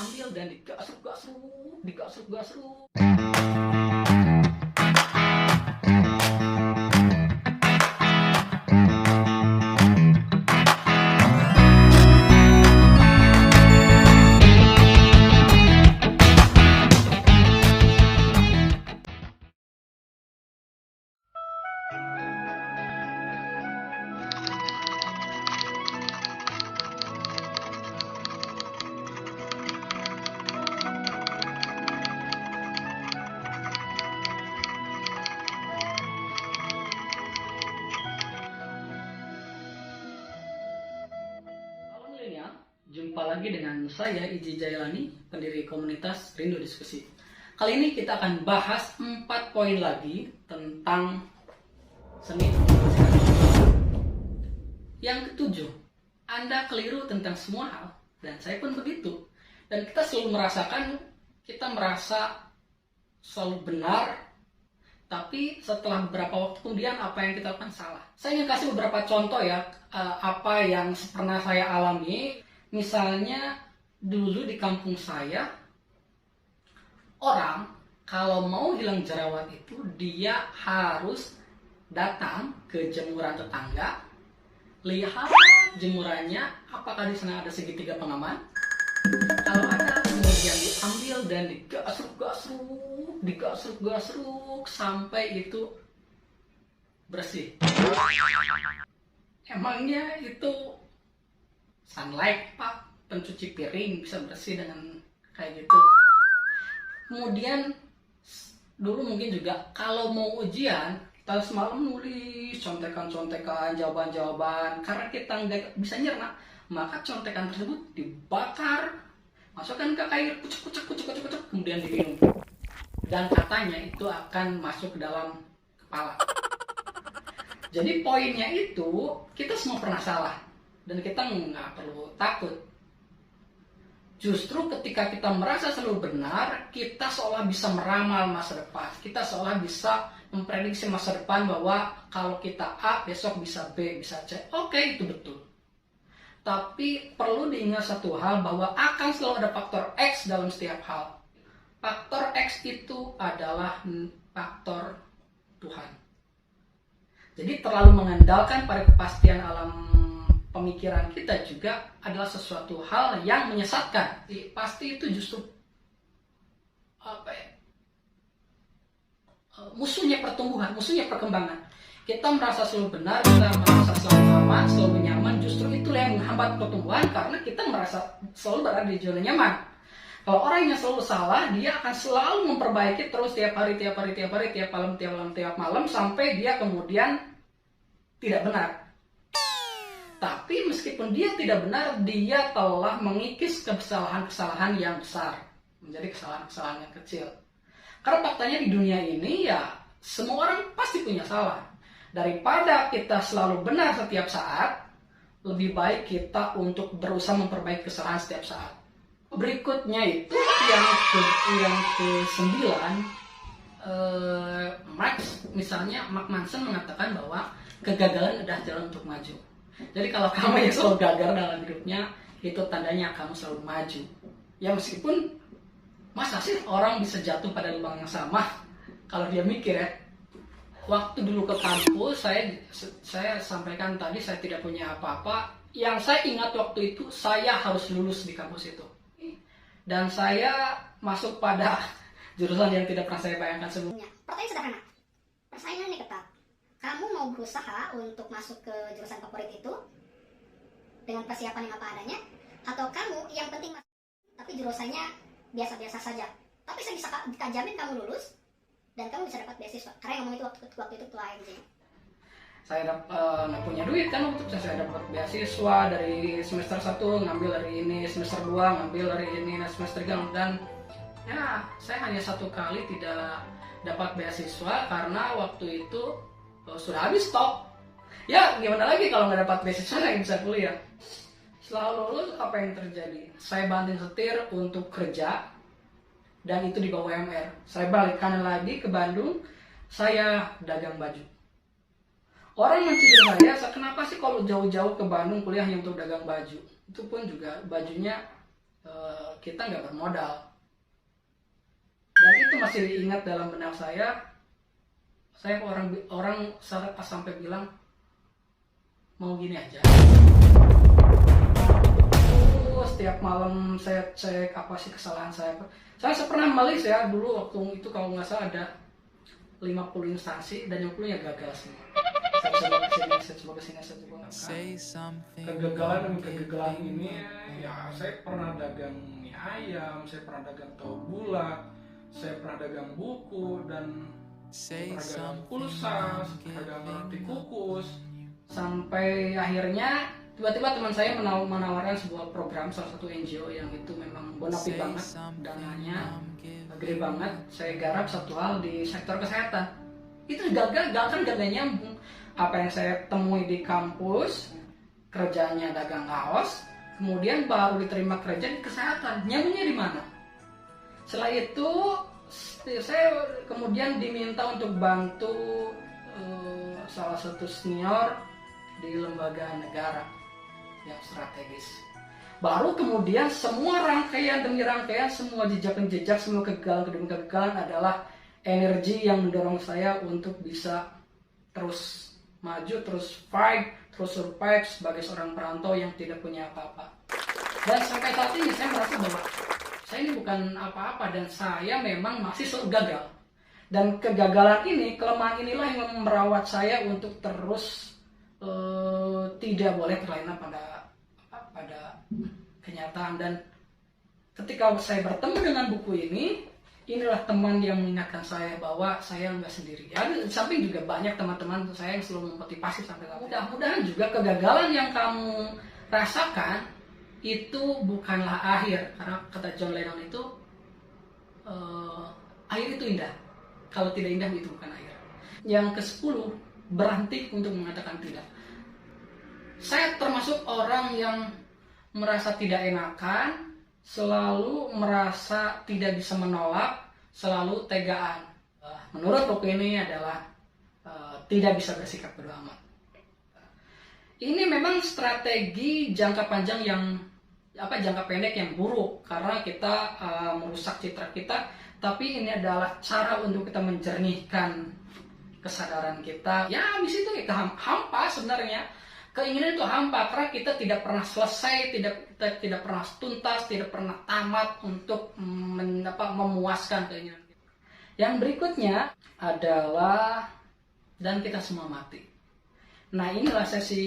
diambil dan digasruk. Halo milenial, jumpa lagi dengan saya Iji Jailani, pendiri komunitas Rindu Diskusi. Kali ini kita akan bahas 4 poin lagi tentang seni komunikasi. Yang ketujuh, Anda keliru tentang semua hal, dan saya pun begitu. Dan kita selalu merasakan, kita merasa selalu benar, tapi setelah beberapa waktu kemudian apa yang kita lakukan salah. Saya ingin kasih beberapa contoh ya, apa yang pernah saya alami. Misalnya dulu di kampung saya, orang kalau mau hilang jerawat itu dia harus datang ke jemuran tetangga, lihat jemurannya apakah di sana ada segitiga pengaman. Kalau ada, kemudian diambil dan digasruk sampai itu bersih. Emangnya itu Sunlight Pak, pencuci piring bisa bersih dengan kayak gitu? Kemudian dulu mungkin juga kalau mau ujian, kita semalam nulis contekan-contekan, jawaban-jawaban. Karena kita nggak bisa nyerna, maka contekan tersebut dibakar, masukkan ke air, kucek, kemudian diminum. Dan katanya itu akan masuk ke dalam kepala. Jadi poinnya itu, kita semua pernah salah. Dan kita nggak perlu takut. Justru ketika kita merasa selalu benar, kita seolah bisa meramal masa depan. Kita seolah bisa memprediksi masa depan bahwa kalau kita A, besok bisa B, bisa C. Oke, itu betul. Tapi perlu diingat satu hal, bahwa akan selalu ada faktor X dalam setiap hal. Faktor X itu adalah faktor Tuhan. Jadi terlalu mengandalkan pada kepastian alam pemikiran kita juga adalah sesuatu hal yang menyesatkan. Pasti itu justru musuhnya pertumbuhan, musuhnya perkembangan. Kita merasa selalu benar, kita merasa selalu aman, selalu nyaman, justru itulah yang menghambat pertumbuhan karena kita merasa selalu berada di zona nyaman. Kalau orang yang selalu salah, dia akan selalu memperbaiki terus tiap hari, tiap malam sampai dia kemudian tidak benar. Tapi meskipun dia tidak benar, dia telah mengikis kesalahan-kesalahan yang besar menjadi kesalahan-kesalahan yang kecil. Karena faktanya di dunia ini ya semua orang pasti punya salah. Daripada kita selalu benar setiap saat, lebih baik kita untuk berusaha memperbaiki kesalahan setiap saat. Berikutnya itu yang ke-9, Mark Manson mengatakan bahwa kegagalan adalah jalan untuk maju. Jadi kalau kamu yang selalu gagal dalam hidupnya, itu tandanya kamu selalu maju. Ya meskipun masa sih orang bisa jatuh pada lubang yang sama, kalau dia mikir ya. Waktu dulu ke kampus, saya sampaikan tadi saya tidak punya apa-apa. Yang saya ingat waktu itu, saya harus lulus di kampus itu. Dan saya masuk pada jurusan yang tidak pernah saya bayangkan sebelumnya. Pertanyaan sederhana, persaingan ini ketat. Kamu mau berusaha untuk masuk ke jurusan favorit itu dengan persiapan yang apa adanya, atau kamu yang penting masuk tapi jurusannya biasa-biasa saja, tapi saya bisa jamin kamu lulus dan kamu bisa dapat beasiswa, karena yang ngomong itu waktu itu ketua AMJ. Saya nggak punya duit kan waktu itu, saya dapat beasiswa dari semester 1 ngambil dari ini, semester 2 ngambil dari ini, semester 3, dan ya saya hanya 1 kali tidak dapat beasiswa karena waktu itu sudah habis stok. Ya gimana lagi kalau nggak dapat beasiswa nggak bisa kuliah. Setelah lulus apa yang terjadi? Saya banting setir untuk kerja dan itu di bawah UMR. Saya balik kanan lagi ke Bandung, saya dagang baju. Orang mencibir saya, kenapa sih kalau jauh-jauh ke Bandung kuliah hanya untuk dagang baju? Itu pun juga bajunya kita nggak bermodal. Dan itu masih diingat dalam benak saya. Saya orang sampai bilang mau gini aja. Setiap malam saya cek apa sih kesalahan saya. Saya pernah melis ya dulu waktu itu, kalau nggak salah ada 50 instansi dan 50-nya gagal semua. Saya coba kesini. Kegagalan demi kegagalan ini, ya saya pernah dagang mie ayam, saya pernah dagang tahu bulat, saya pernah dagang buku, dan saya pernah dagang pulsa, dagang roti kukus. Sampai akhirnya tiba-tiba teman saya menawarkan sebuah program salah satu NGO yang itu memang bonafide banget, dananya gede banget. Saya garap satu hal di sektor kesehatan. Itu gagal kan, gak nyambung. Apa yang saya temui di kampus, kerjanya dagang kaos, kemudian baru diterima kerja di kesehatan. Nyambungnya di mana? Setelah itu saya kemudian diminta untuk bantu salah satu senior di lembaga negara yang strategis. Baru kemudian semua rangkaian demi rangkaian, semua jejak-jejak, semua kegagalan demi kegagalan adalah energi yang mendorong saya untuk bisa terus maju, terus fight, terus survive sebagai seorang perantau yang tidak punya apa-apa. Dan sampai saat ini saya merasa bahwa saya ini bukan apa-apa dan saya memang masih selalu gagal. Dan kegagalan ini, kelemahan inilah yang merawat saya untuk terus tidak boleh terlena pada kenyataan. Dan ketika saya bertemu dengan buku ini, inilah teman yang mengingatkan saya bahwa saya nggak sendiri. Ya, di samping juga banyak teman-teman saya yang selalu memotivasi sampai saat ini. Mudah-mudahan juga kegagalan yang kamu rasakan itu bukanlah akhir, karena kata John Lennon itu akhir itu indah. Kalau tidak indah itu bukan akhir. Yang ke-10, berhenti untuk mengatakan tidak. Saya termasuk orang yang merasa tidak enakan, selalu merasa tidak bisa menolak, selalu tegaan. Menurut buku ini adalah tidak bisa bersikap bodo amat. Ini memang strategi jangka panjang jangka pendek yang buruk, karena kita merusak citra kita. Tapi ini adalah cara untuk kita menjernihkan kesadaran kita. Ya, di situ kita hampa sebenarnya. Keinginan itu hampa karena kita tidak pernah selesai, tidak pernah tuntas, tidak pernah tamat untuk memuaskan keinginan kita. Yang berikutnya adalah dan kita semua mati. Nah, inilah sesi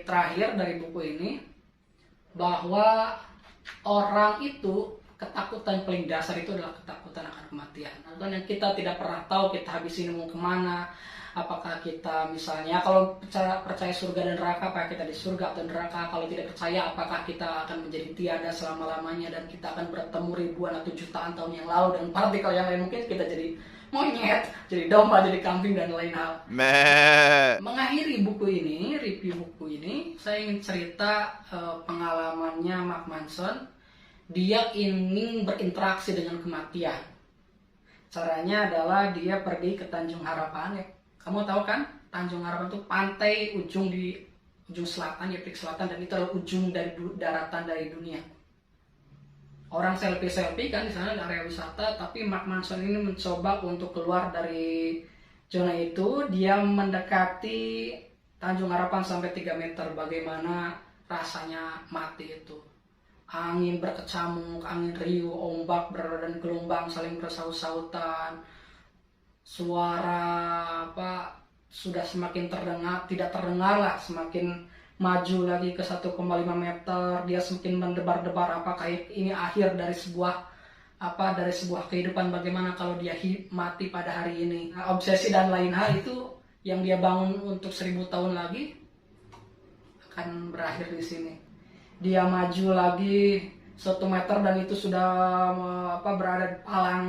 terakhir dari buku ini, bahwa orang itu ketakutan paling dasar itu adalah ketakutan akan kematian. Dan yang kita tidak pernah tahu kita habis ini mau kemana. Apakah kita misalnya kalau percaya surga dan neraka, apakah kita di surga atau neraka? Kalau tidak percaya, apakah kita akan menjadi tiada selama-lamanya dan kita akan bertemu ribuan atau jutaan tahun yang lalu, dan partikel yang lain mungkin kita jadi monyet, jadi domba, jadi kambing, dan lain hal. Mengakhiri buku ini, review buku ini, saya ingin cerita pengalamannya Mark Manson. Dia ingin berinteraksi dengan kematian. Caranya adalah dia pergi ke Tanjung Harapan, ya. Kamu tahu kan, Tanjung Harapan itu pantai ujung selatan, ya, Pik Selatan, dan itu adalah ujung dari daratan dari dunia. Orang selfie kan di sana di area wisata, tapi Mark Manson ini mencoba untuk keluar dari zona itu. Dia mendekati Tanjung Harapan sampai 3 meter. Bagaimana rasanya mati itu? Angin berkecamuk, angin riuh, ombak dan gelombang saling bersaut-sautan. Suara sudah semakin tidak terdengar lah, semakin maju lagi ke 1,5 meter, dia semakin mendebar-debar apakah ini akhir dari sebuah kehidupan, bagaimana kalau dia mati pada hari ini. Nah, obsesi dan lain hal itu yang dia bangun untuk 1000 tahun lagi akan berakhir di sini. Dia maju lagi 1 meter dan itu sudah berada di palang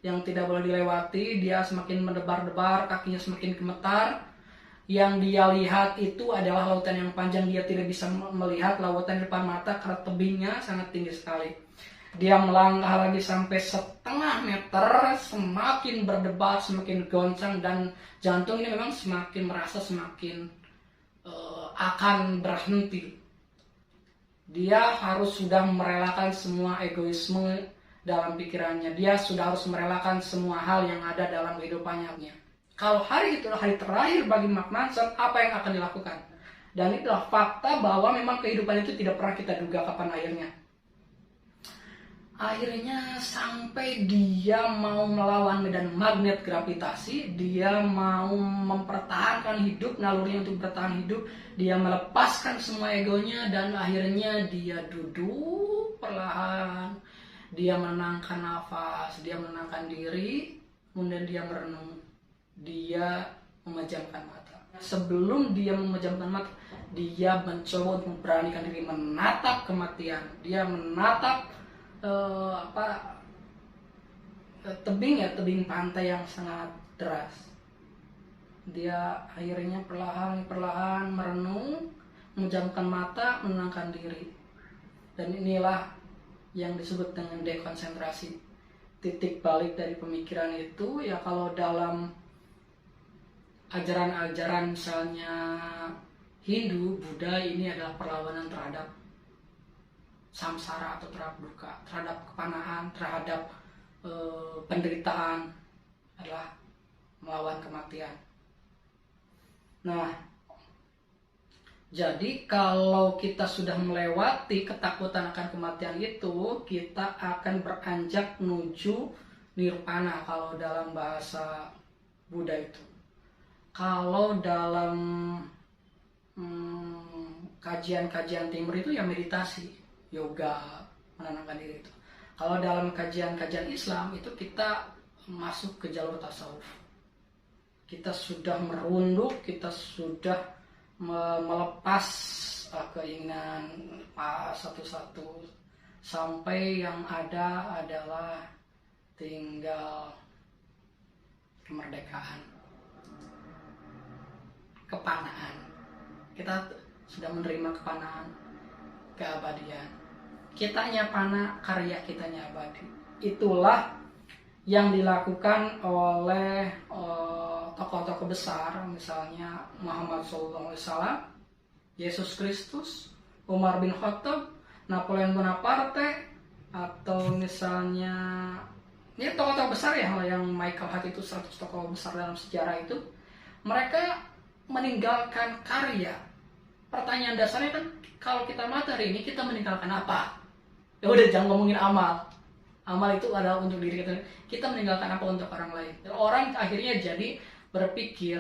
yang tidak boleh dilewati. Dia semakin mendebar-debar, kakinya semakin gemetar. Yang dia lihat itu adalah lautan yang panjang. Dia tidak bisa melihat lautan di depan mata karena tebingnya sangat tinggi sekali. Dia melangkah lagi sampai 1/2 meter, semakin berdebar, semakin goncang, dan jantung ini memang semakin merasa semakin akan berhenti. Dia harus sudah merelakan semua egoisme dalam pikirannya. Dia sudah harus merelakan semua hal yang ada dalam kehidupannya. Kalau hari itu hari terakhir bagi Mark Manson, apa yang akan dilakukan? Dan itulah fakta bahwa memang kehidupan itu tidak pernah kita duga kapan akhirnya. Akhirnya sampai dia mau melawan medan magnet gravitasi, dia mau mempertahankan hidup, naluri untuk bertahan hidup, dia melepaskan semua egonya dan akhirnya dia duduk perlahan, dia menenangkan nafas, dia menenangkan diri, kemudian dia merenung, dia memejamkan mata. Sebelum dia memejamkan mata, dia mencoba untuk memberanikan diri menatap kematian, dia menatap tebing pantai yang sangat deras. Dia akhirnya perlahan merenung, memejamkan mata, menenangkan diri. Dan inilah yang disebut dengan dekonsentrasi. Titik balik dari pemikiran itu ya, kalau dalam ajaran-ajaran misalnya Hindu, Buddha, ini adalah perlawanan terhadap samsara atau terhadap duka, terhadap kepanahan, terhadap penderitaan, adalah melawan kematian. Nah, jadi kalau kita sudah melewati ketakutan akan kematian itu, kita akan beranjak menuju nirvana kalau dalam bahasa Buddha itu. Kalau dalam kajian-kajian timur itu ya meditasi, yoga, menenangkan diri itu. Kalau dalam kajian-kajian Islam itu kita masuk ke jalur tasawuf. Kita sudah merunduk, kita sudah melepas keinginan satu-satu, sampai yang ada adalah tinggal kemerdekaan, kepanaan. Kita sudah menerima kepanaan, keabadian. Kitanya panah, karya kitanya abadi. Itulah yang dilakukan oleh tokoh-tokoh besar, misalnya Muhammad SAW, Yesus Kristus, Umar bin Khattab, Napoleon Bonaparte, atau misalnya ini tokoh-tokoh besar ya, yang Michael Hart itu 100 tokoh besar dalam sejarah itu. Mereka meninggalkan karya. Pertanyaan dasarnya kan, kalau kita mati hari ini, kita meninggalkan apa? Ya udah, jangan ngomongin amal. Amal itu adalah untuk diri kita. Kita meninggalkan apa untuk orang lain? Dan orang akhirnya jadi berpikir,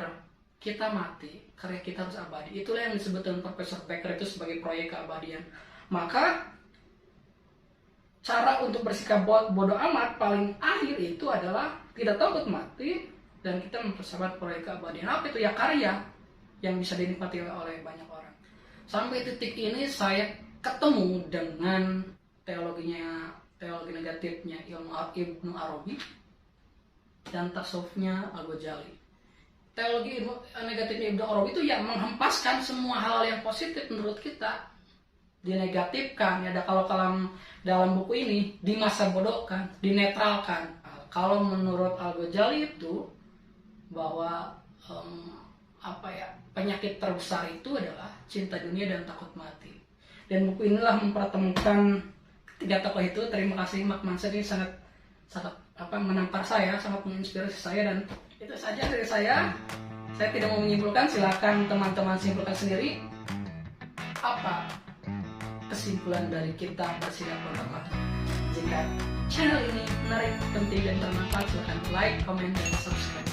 kita mati, karya kita harus abadi. Itulah yang disebut dengan Profesor Becker itu sebagai proyek keabadian. Maka cara untuk bersikap bodoh amat paling akhir itu adalah tidak takut mati dan kita mempersiapkan proyek keabadian. Apa itu? Ya karya yang bisa dinikmati oleh banyak orang. Sampai titik ini saya ketemu dengan teologi negatifnya Ibnu Arabi dan tasawufnya Al-Ghazali. Teologi negatifnya Ibnu Arabi itu yang menghempaskan semua hal yang positif menurut kita, dinegatifkan. Ya, kalau dalam buku ini dimasa bodohkan, dinetralkan. Kalau menurut Al-Ghazali itu bahwa penyakit terbesar itu adalah cinta dunia dan takut mati. Dan buku inilah mempertemukan tiga tokoh itu. Terima kasih Mark Manson, ini sangat menampar saya, sangat menginspirasi saya, dan itu saja dari saya. Saya tidak mau menyimpulkan, silakan teman-teman simpulkan sendiri. Apa kesimpulan dari kita bersidang pendapat? Jika channel ini menarik, penting, dan bermanfaat, silakan like, comment, dan subscribe.